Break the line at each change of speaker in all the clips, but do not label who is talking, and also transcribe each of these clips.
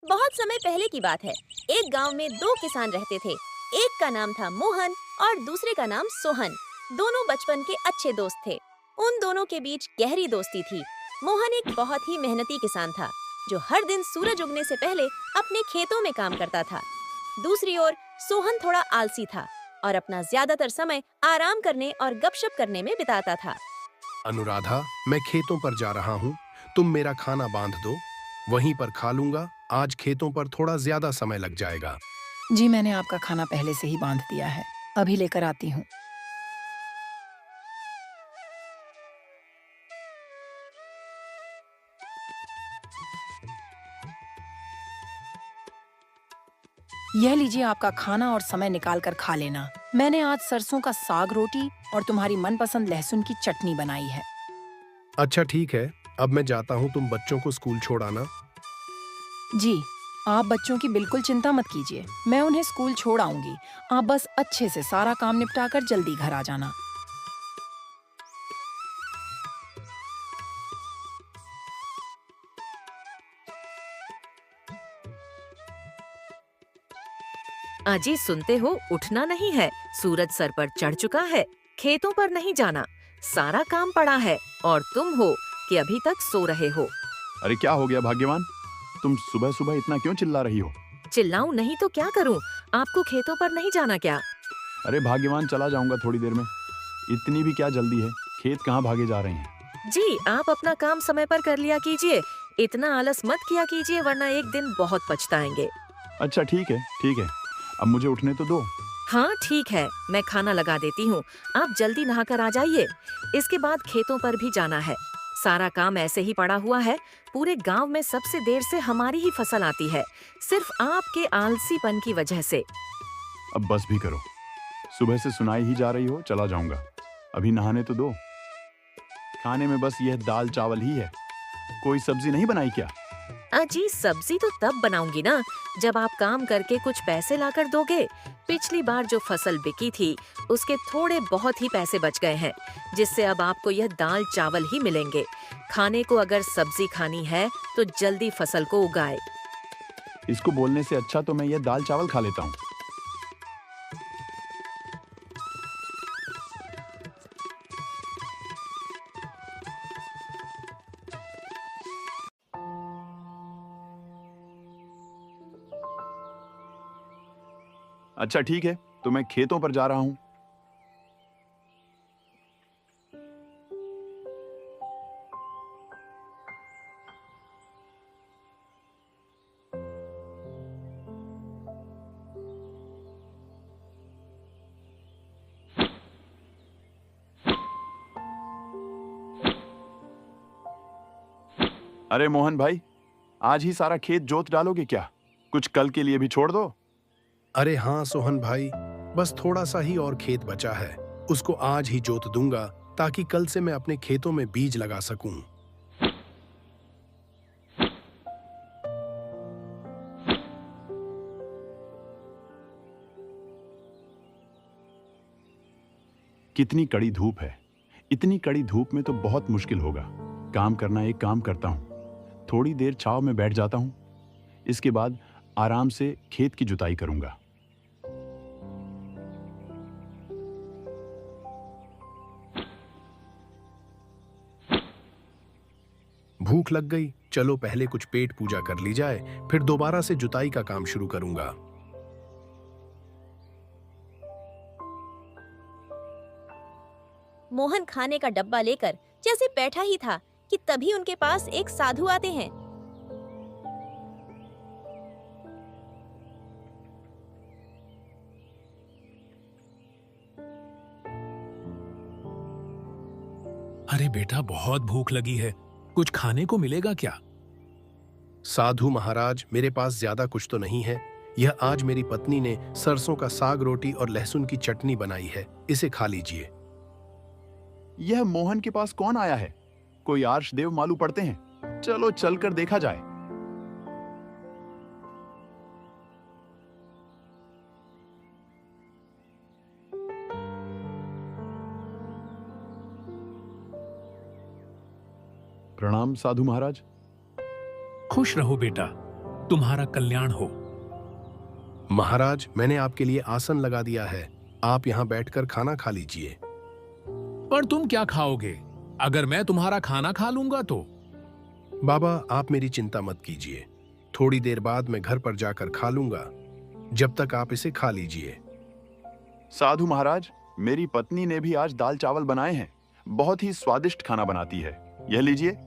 बहुत समय पहले की बात है। एक गांव में दो किसान रहते थे। एक का नाम था मोहन और दूसरे का नाम सोहन। दोनों बचपन के अच्छे दोस्त थे। उन दोनों के बीच गहरी दोस्ती थी। मोहन एक बहुत ही मेहनती किसान था, जो हर दिन सूरज उगने से पहले अपने खेतों में काम करता था। दूसरी ओर सोहन थोड़ा आलसी था और अपना ज्यादातर समय आराम करने और गपशप करने में बिताता था।
अनुराधा, मैं खेतों पर जा रहा हूँ। तुम मेरा खाना बांध दो, वहीं पर खा लूंगा। आज खेतों पर थोड़ा ज्यादा समय लग जाएगा।
जी, मैंने आपका खाना पहले से ही बांध दिया है। अभी लेकर आती हूँ। यह लीजिए आपका खाना और समय निकाल कर खा लेना। मैंने आज सरसों का साग रोटी और तुम्हारी मनपसंद लहसुन की चटनी बनाई है।
अच्छा ठीक है, अब मैं जाता हूँ। तुम बच्चों को स्कूल छोड़ आना।
जी, आप बच्चों की बिल्कुल चिंता मत कीजिए। मैं उन्हें स्कूल छोड़ आऊंगी। आप बस अच्छे से सारा काम निपटा कर जल्दी घर आ जाना।
अजी सुनते हो, उठना नहीं है। सूरज सर पर चढ़ चुका है। खेतों पर नहीं जाना। सारा काम पड़ा है और तुम हो कि अभी तक सो रहे हो।
अरे क्या हो गया भाग्यवान? तुम सुबह सुबह इतना क्यों चिल्ला रही हो?
चिल्लाऊं नहीं तो क्या करूं? आपको खेतों पर नहीं जाना क्या?
अरे भाग्यवान, चला जाऊंगा थोड़ी देर में। इतनी भी क्या जल्दी है? खेत कहाँ भागे जा रहे हैं?
जी, आप अपना काम समय पर कर लिया कीजिए। इतना आलस मत किया कीजिए, वरना एक दिन बहुत पछताएंगे।
अच्छा ठीक है, ठीक है। अब मुझे उठने तो दो।
हाँ ठीक है, मैं खाना लगा देती हूँ। आप जल्दी नहाकर आ जाइए। इसके बाद खेतों पर भी जाना है। सारा काम ऐसे ही पड़ा हुआ है। पूरे गांव में सबसे देर से हमारी ही फसल आती है, सिर्फ आपके आलसीपन की वजह से।
अब बस भी करो। सुबह से सुनाई ही जा रही हो, चला जाऊंगा। अभी नहाने तो दो। खाने में बस यह दाल चावल ही है। कोई सब्जी नहीं बनाई क्या?
अजी सब्जी तो तब बनाऊंगी ना, जब आप काम करके कुछ पैसे लाकर दोगे। पिछली बार जो फसल बिकी थी, उसके थोड़े बहुत ही पैसे बच गए हैं, जिससे अब आपको यह दाल चावल ही मिलेंगे। खाने को अगर सब्जी खानी है तो जल्दी फसल को उगाए।
इसको बोलने से अच्छा तो मैं यह दाल चावल खा लेता हूँ। अच्छा ठीक है, तो मैं खेतों पर जा रहा हूँ। अरे मोहन भाई, आज ही सारा खेत जोत डालोगे क्या? कुछ कल के लिए भी छोड़ दो।
अरे हाँ सोहन भाई, बस थोड़ा सा ही और खेत बचा है। उसको आज ही जोत दूंगा, ताकि कल से मैं अपने खेतों में बीज लगा सकूं।
कितनी कड़ी धूप है। इतनी कड़ी धूप में तो बहुत मुश्किल होगा। काम करना एक काम करता हूँ। थोड़ी देर छांव में बैठ जाता हूँ। इसके बाद आराम से खेत की जुताई करूंगा।
भूख लग गई, चलो पहले कुछ पेट पूजा कर ली जाए, फिर दोबारा से जुताई का काम शुरू करूंगा।
मोहन खाने का डब्बा लेकर जैसे बैठा ही था कि तभी उनके पास एक साधु आते हैं।
अरे बेटा, बहुत भूख लगी है। कुछ खाने को मिलेगा क्या?
साधु महाराज, मेरे पास ज्यादा कुछ तो नहीं है। यह आज मेरी पत्नी ने सरसों का साग रोटी और लहसुन की चटनी बनाई है, इसे खा लीजिए।
यह मोहन के पास कौन आया है? कोई आर्ष देव मालूम पड़ते हैं। चलो चलकर देखा जाए। प्रणाम साधु महाराज।
खुश रहो बेटा। तुम्हारा कल्याण हो।
महाराज, मैंने आपके लिए आसन लगा दिया है, आप यहाँ बैठकर खाना खा लीजिए।
पर तुम क्या खाओगे? अगर मैं तुम्हारा खाना खा लूंगा तो?
बाबा, आप मेरी चिंता मत कीजिए, थोड़ी देर बाद मैं घर पर जाकर खा लूंगा, जब तक आप इसे खा लीजिए।
साधु महाराज, मेरी पत्नी ने भी आज दाल चावल बनाए हैं। बहुत ही स्वादिष्ट खाना बनाती है, यह लीजिए।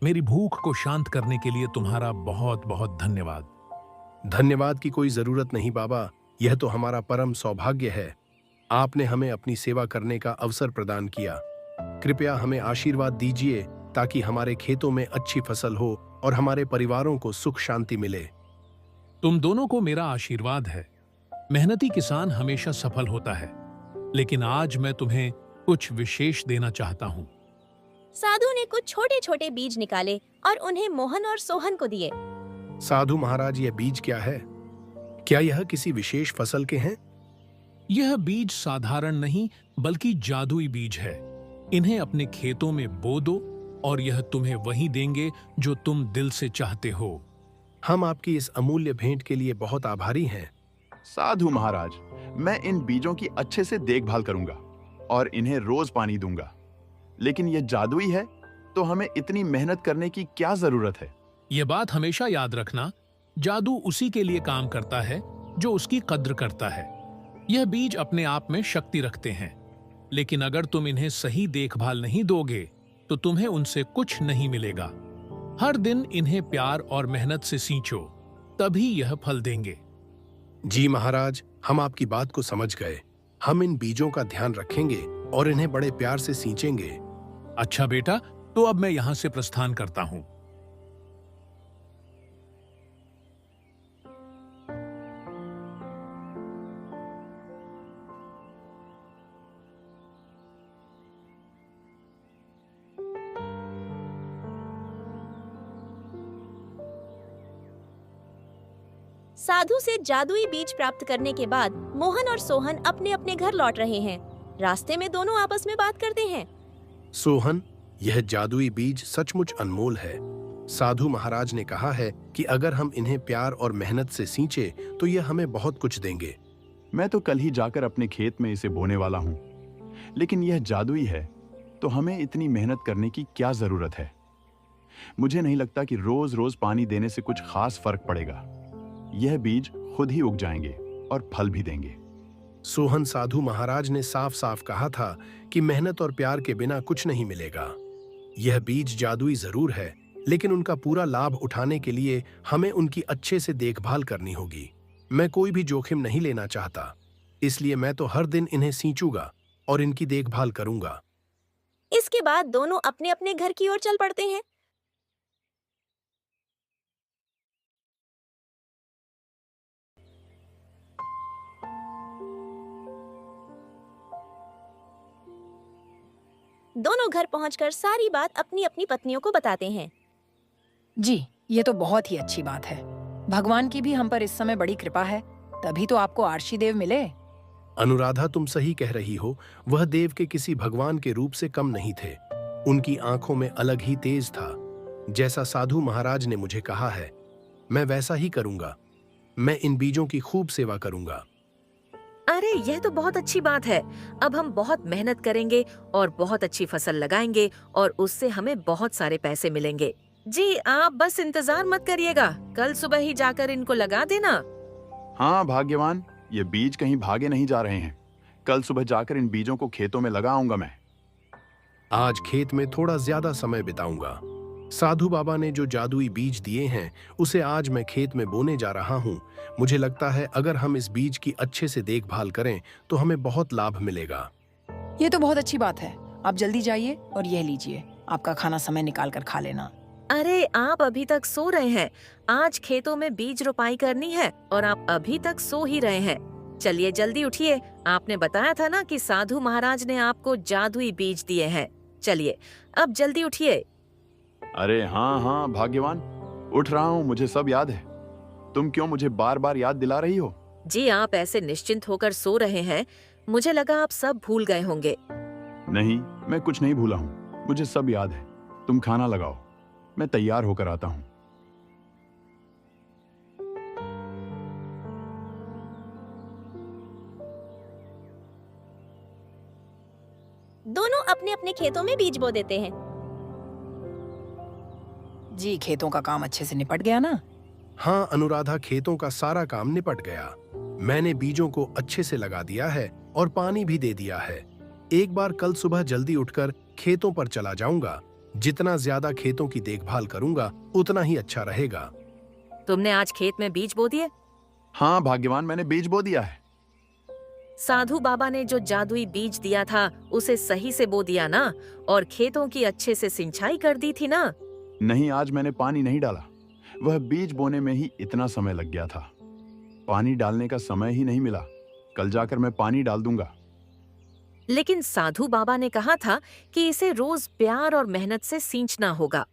मेरी भूख को शांत करने के लिए तुम्हारा बहुत बहुत धन्यवाद।
धन्यवाद की कोई जरूरत नहीं बाबा, यह तो हमारा परम सौभाग्य है। आपने हमें अपनी सेवा करने का अवसर प्रदान किया। कृपया हमें आशीर्वाद दीजिए ताकि हमारे खेतों में अच्छी फसल हो और हमारे परिवारों को सुख शांति मिले।
तुम दोनों को मेरा आशीर्वाद है। मेहनती किसान हमेशा सफल होता है, लेकिन आज मैं तुम्हें कुछ विशेष देना चाहता हूँ।
साधु ने कुछ छोटे छोटे बीज निकाले और उन्हें मोहन और सोहन को दिए।
साधु महाराज, यह बीज क्या है? क्या यह किसी विशेष फसल के हैं?
यह बीज साधारण नहीं बल्कि जादुई बीज है। इन्हें अपने खेतों में बो दो और यह तुम्हें वही देंगे जो तुम दिल से चाहते हो।
हम आपकी इस अमूल्य भेंट के लिए बहुत आभारी हैं।
साधु महाराज, मैं इन बीजों की अच्छे से देखभाल करूंगा और इन्हें रोज पानी दूंगा। लेकिन यह जादुई है, तो हमें इतनी मेहनत करने की क्या जरूरत है?
यह बात हमेशा याद रखना, जादू उसी के लिए काम करता है जो उसकी कद्र करता है। यह बीज अपने आप में शक्ति रखते हैं, लेकिन अगर तुम इन्हें सही देखभाल नहीं दोगे तो तुम्हें उनसे कुछ नहीं मिलेगा। हर दिन इन्हें प्यार और मेहनत से सींचो, तभी यह फल देंगे।
जी महाराज, हम आपकी बात को समझ गए। हम इन बीजों का ध्यान रखेंगे और इन्हें बड़े प्यार से सींचेंगे।
अच्छा बेटा, तो अब मैं यहां से प्रस्थान करता हूं।
साधु से जादुई बीज प्राप्त करने के बाद मोहन और सोहन अपने अपने घर लौट रहे हैं। रास्ते में दोनों आपस में बात करते हैं।
सोहन, यह जादुई बीज सचमुच अनमोल है। साधु महाराज ने कहा है कि अगर हम इन्हें प्यार और मेहनत से सींचे तो यह हमें बहुत कुछ देंगे।
मैं तो कल ही जाकर अपने खेत में इसे बोने वाला हूं, लेकिन यह जादुई है तो हमें इतनी मेहनत करने की क्या जरूरत है? मुझे नहीं लगता कि रोज रोज पानी देने से कुछ खास फर्क पड़ेगा। यह बीज खुद ही उग जाएंगे और फल भी देंगे।
सोहन, साधु महाराज ने साफ साफ कहा था कि मेहनत और प्यार के बिना कुछ नहीं मिलेगा। यह बीज जादुई जरूर है, लेकिन उनका पूरा लाभ उठाने के लिए हमें उनकी अच्छे से देखभाल करनी होगी। मैं कोई भी जोखिम नहीं लेना चाहता, इसलिए मैं तो हर दिन इन्हें सींचूंगा और इनकी देखभाल करूंगा।
इसके बाद दोनों अपने अपने घर की ओर चल पड़ते हैं। दोनों घर पहुंचकर सारी बात अपनी अपनी पत्नियों को बताते हैं।
जी, ये तो बहुत ही अच्छी बात है। भगवान की भी हम पर इस समय बड़ी कृपा है, तभी तो आपको आर्शी देव मिले।
अनुराधा, तुम सही कह रही हो। वह देव के किसी भगवान के रूप से कम नहीं थे। उनकी आंखों में अलग ही तेज था। जैसा साधु महाराज ने मुझे कहा है, मैं वैसा ही करूंगा। मैं इन बीजों की खूब सेवा करूंगा।
अरे यह तो बहुत अच्छी बात है। अब हम बहुत मेहनत करेंगे और बहुत अच्छी फसल लगाएंगे और उससे हमें बहुत सारे पैसे मिलेंगे। जी, आप बस इंतजार मत करिएगा, कल सुबह ही जाकर इनको लगा देना।
हाँ भाग्यवान, ये बीज कहीं भागे नहीं जा रहे हैं। कल सुबह जाकर इन बीजों को खेतों में लगा आऊंगा मैं।
आज खेत में थोड़ा ज्यादा समय बिताऊंगा। साधु बाबा ने जो जादुई बीज दिए हैं उसे आज मैं खेत में बोने जा रहा हूं। मुझे लगता है अगर हम इस बीज की अच्छे से देखभाल करें तो हमें बहुत लाभ मिलेगा।
ये तो बहुत अच्छी बात है। आप जल्दी जाइए और यह लीजिए, आपका खाना समय निकाल कर खा लेना।
अरे आप अभी तक सो रहे हैं। आज खेतों में बीज रोपाई करनी है और आप अभी तक सो ही रहे हैं। चलिए जल्दी उठिए, आपने बताया था ना कि साधु महाराज ने आपको जादुई बीज दिए हैं। चलिए अब जल्दी उठिए।
अरे हाँ हाँ भाग्यवान, उठ रहा हूँ, मुझे सब याद है। तुम क्यों मुझे बार बार याद दिला रही हो?
जी, आप ऐसे निश्चिंत होकर सो रहे हैं, मुझे लगा आप सब भूल गए होंगे।
नहीं, मैं कुछ नहीं भूला हूँ, मुझे सब याद है। तुम खाना लगाओ, मैं तैयार होकर आता हूँ।
दोनों अपने अपने खेतों में बीज बो देते हैं।
जी, खेतों का काम अच्छे से निपट गया ना?
हाँ अनुराधा, खेतों का सारा काम निपट गया। मैंने बीजों को अच्छे से लगा दिया है और पानी भी दे दिया है। एक बार कल सुबह जल्दी उठकर खेतों पर चला जाऊंगा। जितना ज्यादा खेतों की देखभाल करूंगा उतना ही अच्छा रहेगा।
तुमने आज खेत में बीज बो दिए?
हाँ भाग्यवान, मैंने बीज बो दिया है।
साधु बाबा ने जो जादुई बीज दिया था उसे सही से बो दिया ना, और खेतों की अच्छे से सिंचाई कर दी थी ना?
नहीं, आज मैंने पानी नहीं डाला। वह बीज बोने में ही इतना समय लग गया था, पानी डालने का समय ही नहीं मिला। कल जाकर मैं पानी डाल दूंगा।
लेकिन साधु बाबा ने कहा था कि इसे रोज प्यार और मेहनत से सींचना होगा।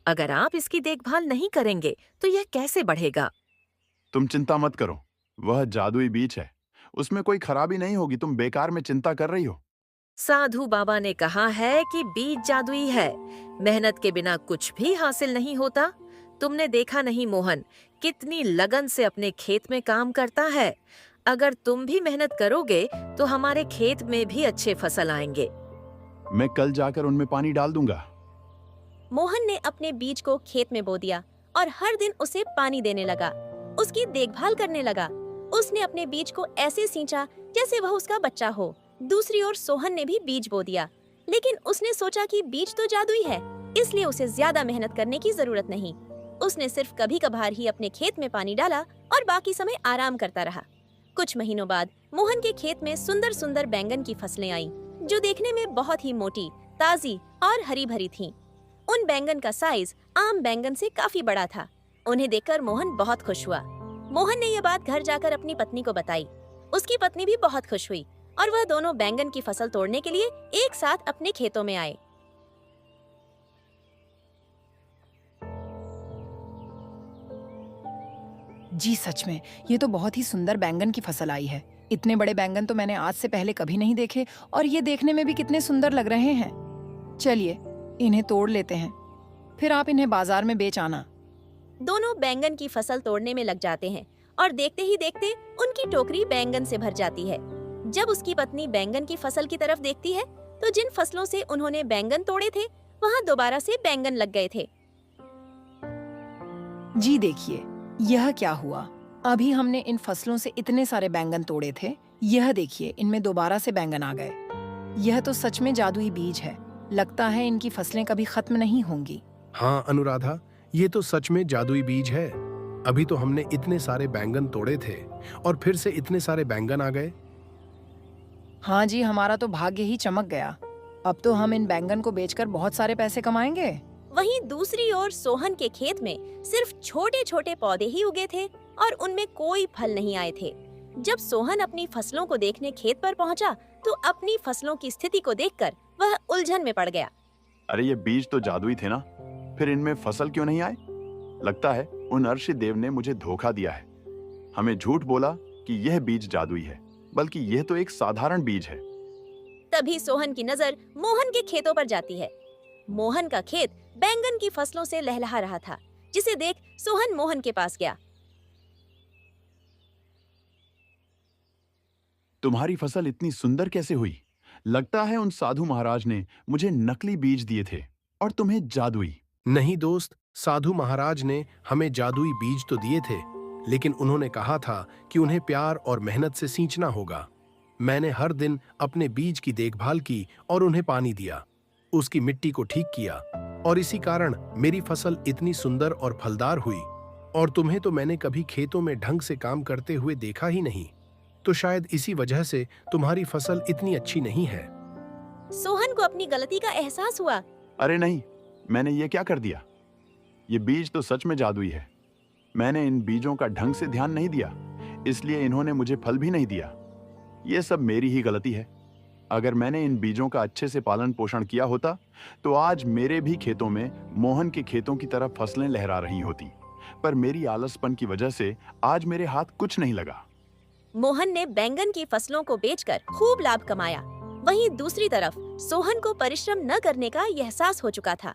अगर आप इसकी देखभाल नहीं करेंगे तो यह कैसे बढ़ेगा?
तुम चिंता मत करो, वह जादुई बीज है, उसमें कोई खराबी नहीं होगी। तुम बेकार में चिंता कर रही हो।
साधु बाबा ने कहा है कि बीज जादुई है, मेहनत के बिना कुछ भी हासिल नहीं होता। तुमने देखा नहीं मोहन, कितनी लगन से अपने खेत में काम करता है। अगर तुम भी मेहनत करोगे तो हमारे खेत में भी अच्छे फसल आएंगे।
मैं कल जाकर उनमें पानी डाल दूंगा।
मोहन ने अपने बीज को खेत में बो दिया और हर दिन उसे पानी देने लगा, उसकी देखभाल करने लगा। उसने अपने बीज को ऐसे सींचा जैसे वह उसका बच्चा हो। दूसरी ओर सोहन ने भी बीज बो दिया, लेकिन उसने सोचा कि बीज तो जादुई है, इसलिए उसे ज्यादा मेहनत करने की जरूरत नहीं। उसने सिर्फ कभी कभार ही अपने खेत में पानी डाला और बाकी समय आराम करता रहा। कुछ महीनों बाद मोहन के खेत में सुंदर सुंदर बैंगन की फसलें आईं, जो देखने में बहुत ही मोटी, ताजी और हरी भरी थीं। उन बैंगन का साइज आम बैंगन से काफी बड़ा था। उन्हें देखकर मोहन बहुत खुश हुआ। मोहन ने यह बात घर जाकर अपनी पत्नी को बताई। उसकी पत्नी भी बहुत खुश हुई और वह दोनों बैंगन की फसल तोड़ने के लिए एक साथ अपने खेतों में आए।
जी सच में, ये तो बहुत ही सुंदर बैंगन की फसल आई है। इतने बड़े बैंगन तो मैंने आज से पहले कभी नहीं देखे, और ये देखने में भी कितने सुंदर लग रहे हैं। चलिए, इन्हें तोड़ लेते हैं, फिर आप इन्हें बाजार में बेच आना।
दोनों बैंगन की फसल तोड़ने में लग जाते हैं और देखते ही देखते उनकी टोकरी बैंगन से भर जाती है। जब उसकी पत्नी बैंगन की फसल की तरफ देखती है तो जिन फसलों से उन्होंने बैंगन तोड़े थे वहाँ दोबारा से बैंगन लग गए थे।
जी देखिए, यह क्या हुआ। अभी हमने इन फसलों से इतने सारे बैंगन तोड़े थे, यह देखिए इनमें दोबारा से बैंगन आ गए। यह तो सच में जादुई बीज है। लगता है इनकी फसलें कभी खत्म नहीं होंगी।
हाँ अनुराधा, ये तो सच में जादुई बीज है। अभी तो हमने इतने सारे बैंगन तोड़े थे और फिर से इतने सारे बैंगन आ गए।
हाँ जी, हमारा तो भाग्य ही चमक गया। अब तो हम इन बैंगन को बेचकर बहुत सारे पैसे कमाएंगे।
वहीं दूसरी ओर सोहन के खेत में सिर्फ छोटे छोटे पौधे ही उगे थे और उनमें कोई फल नहीं आए थे। जब सोहन अपनी फसलों को देखने खेत पर पहुंचा तो अपनी फसलों की स्थिति को देखकर वह उलझन में पड़ गया।
अरे ये बीज तो जादुई थे ना, फिर इनमें फसल क्यों नहीं आए? लगता है उन अर्शी देव ने मुझे धोखा दिया है। हमें झूठ बोला कि यह बीज जादुई है, बल्कि यह तो एक साधारण बीज है।
तभी सोहन की नजर मोहन के खेतों पर जाती है। मोहन का खेत बैंगन की फसलों से लहलहा रहा था, जिसे देख सोहन मोहन के पास गया।
तुम्हारी फसल इतनी सुंदर कैसे हुई? लगता है उन साधु महाराज ने मुझे नकली बीज दिए थे और तुम्हें जादुई।
नहीं दोस्त, साधु महाराज ने हमें जादुई बीज तो दिए थे, लेकिन उन्होंने कहा था कि उन्हें प्यार और मेहनत से सींचना होगा। मैंने हर दिन अपने बीज की देखभाल की और उन्हें पानी दिया, उसकी मिट्टी को ठीक किया, और इसी कारण मेरी फसल इतनी सुंदर और फलदार हुई। और तुम्हें तो मैंने कभी खेतों में ढंग से काम करते हुए देखा ही नहीं, तो शायद इसी वजह से तुम्हारी फसल इतनी अच्छी नहीं है।
सोहन को अपनी गलती का एहसास हुआ।
अरे नहीं, मैंने ये क्या कर दिया? ये बीज तो सच में जादुई है। मैंने इन बीजों का ढंग से ध्यान नहीं दिया, इसलिए इन्होंने मुझे फल भी नहीं दिया। ये सब मेरी ही गलती है। अगर मैंने इन बीजों का अच्छे से पालन पोषण किया होता तो आज मेरे भी खेतों में मोहन के खेतों की तरह फसलें लहरा रही होती। पर मेरी आलसपन की वजह से आज मेरे हाथ कुछ नहीं लगा।
मोहन ने बैंगन की फसलों को बेचकर खूब लाभ कमाया। वहीं दूसरी तरफ सोहन को परिश्रम न करने का एहसास हो चुका था।